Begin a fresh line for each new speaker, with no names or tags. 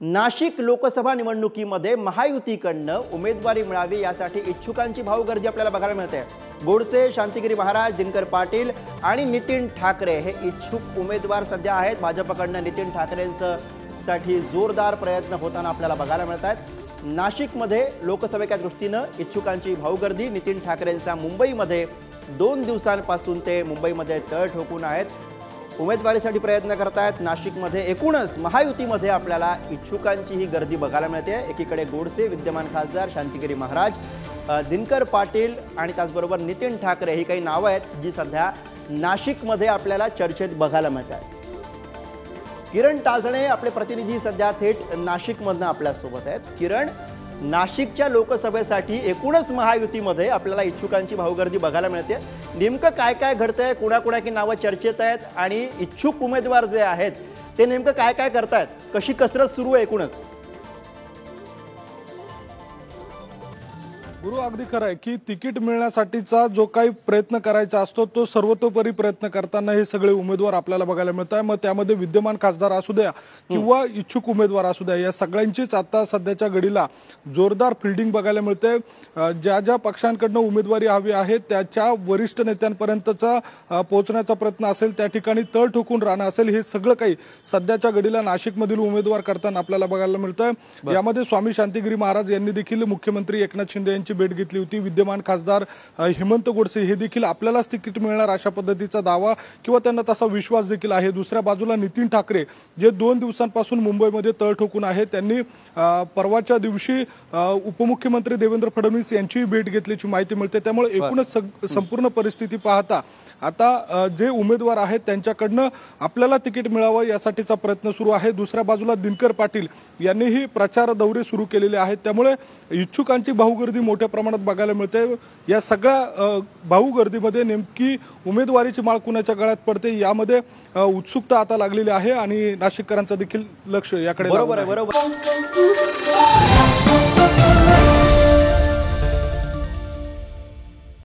नाशिक लोकसभा निवडणुकीमध्ये महायुतीकडनं उमेदवारी मिळावी यासाठी इच्छुकांची भाऊगर्दी आपल्याला बघायला मिळते। गोडसे, शांतिगिरी महाराज, दिनकर पाटील आणि नितीन ठाकरे हे इच्छुक उमेदवार सध्या आहेत। भाजपकडनं नितीन ठाकरेंसाठी जोरदार प्रयत्न होताना आपल्याला बघायला मिळत आहेत। नाशिकमध्ये लोकसभेच्या दृष्टीनं इच्छुकांची भाऊगर्दी। नितीन ठाकरेंचा मुंबईमध्ये 2 दिवसांपासून ते मुंबईमध्ये तळ ठोकून आहेत, उमेदवारीसाठी प्रयत्न करतायत। नाशिकमध्ये एकूणच महायुतीमध्ये आपल्याला इच्छुकांची ही गर्दी बघायला मिळते। एकीकडे गोडसे, विद्यमान खासदार शांतिगिरी महाराज, दिनकर पाटील आणि त्याचबरोबर नितीन ठाकरे ही काही नावं आहेत जी सध्या नाशिकमध्ये आपल्याला चर्चेत बघायला मिळतात। किरण टाजणे आपले प्रतिनिधी सध्या थेट नाशिकमधनं आपल्यासोबत आहेत। किरण, नाशिकच्या लोकसभेसाठी एकूणच महायुतीमध्ये आपल्याला इच्छुकांची भाऊगर्दी बघायला मिळते। नेमकं काय काय घडतंय, कुणाकुणाची नावं चर्चेत आहेत आणि इच्छुक उमेदवार जे आहेत ते नेमकं काय काय करतायत, कशी कसरत सुरू आहे एकूणच?
गुरु, अगदी खरं आहे की तिकीट मिळण्यासाठीचा जो काही प्रयत्न करायचा असतो तो सर्वतोपरी प्रयत्न करताना हे सगळे उमेदवार आपल्याला बघायला मिळत आहे। मग त्यामध्ये विद्यमान खासदार असू द्या किंवा इच्छुक उमेदवार असू द्या, या सगळ्यांचीच आता सध्याच्या घडीला जोरदार फिल्डिंग बघायला मिळते। ज्या ज्या पक्षांकडनं उमेदवारी हवी आहे त्याच्या वरिष्ठ नेत्यांपर्यंतचा पोहोचण्याचा प्रयत्न असेल, त्या ठिकाणी तळ ठोकून राहणं असेल, हे सगळं काही सध्याच्या घडीला नाशिकमधील उमेदवार करताना आपल्याला बघायला मिळतं। यामध्ये स्वामी शांतिगिरी महाराज यांनी देखील मुख्यमंत्री एकनाथ शिंदे यांची भेट घेतली होती। विद्यमान खासदार हेमंत गोडसे हे देखील आपल्यालाच तिकीट मिळणार अशा पद्धतीचा दावा किंवा त्यांना तसा विश्वास देखील आहे। दुसऱ्या बाजूला नितीन ठाकरे जे 2 दिवसांपासून मुंबईमध्ये तळ ठोकून आहेत, त्यांनी परवाच्या दिवशी उपमुख्यमंत्री देवेंद्र फडणवीस यांची भेट घेतल्याची माहिती मिळते। त्यामुळे एकूणच संपूर्ण परिस्थिती पाहता आता जे उमेदवार आहेत त्यांच्याकडनं आपल्याला तिकीट मिळावं यासाठीचा प्रयत्न सुरू आहे। दुसऱ्या बाजूला दिनकर पाटील यांनीही प्रचार दौरे सुरू केलेले आहेत। त्यामुळे इच्छुकांची भाऊगर्दी मोठ्या प्रमाणात बघायला मिळते। या सगळ्या भाऊगर्दीमध्ये नेमकी उमेदवारीची माळ कुणाच्या गळ्यात पडते यामध्ये उत्सुकता आता लागलेली आहे आणि नाशिककरांचं देखील लक्ष याकडे
बरोबर आहे।